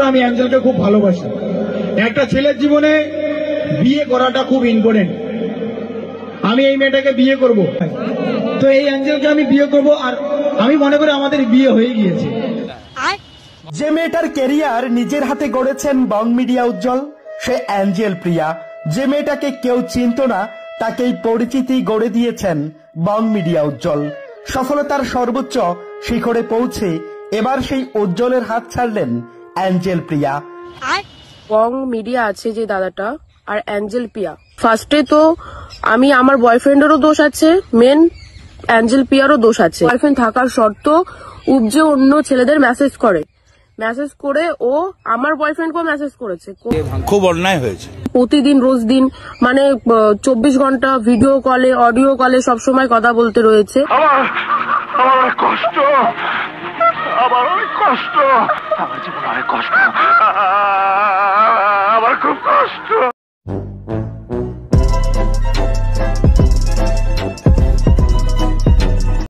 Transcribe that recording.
আমি অ্যাঞ্জেলকে খুব ভালোবাসি। একটা ছেলের জীবনে বিয়ে করাটা খুব ইম্পর্টেন্ট। আমি এই মেয়েটাকে বিয়ে করব, তো এই অ্যাঞ্জেলকে আমি বিয়ে করব, আর আমি মনে করি আমাদের বিয়ে হয়ে গিয়েছে। যে মেয়েটার ক্যারিয়ার নিজের হাতে গড়েছেন বং মিডিয়া উজ্জ্বল, সে অ্যাঞ্জেল প্রিয়া। যে মেয়েটাকে কেউ চিনত না, তাকেই পরিচিতি গড়ে দিয়েছেন বং মিডিয়া উজ্জ্বল। সফলতার সর্বোচ্চ শিখরে পৌঁছে এবার সেই উজ্জ্বলের হাত ছাড়লেন অ্যাঞ্জেল প্রিয়া। বং মিডিয়া আছে যে দাদাটা আর অ্যাঞ্জেল প্রিয়া, ফার্স্টে তো আমি আমার বয়ফ্রেন্ডেরও দোষ আছে, মেন অ্যাঞ্জেল প্রিয়ারও দোষ আছে। বয়ফ্রেন্ড থাকার সত্ত্বেও উপজে অন্য ছেলেদের মেসেজ করে ও আমার বয়ফ্রেন্ডকেও মেসেজ করেছে। খুব অন্যায় হয়েছে। প্রতিদিন রোজ দিন মানে 24 ঘন্টা ভিডিও কলে অডিও কলে সবসময় কথা বলতে রয়েছে। আমার কষ্ট, আমার অনেক কষ্ট, আমার জীবন অনেক কষ্ট, আমার খুব কষ্ট।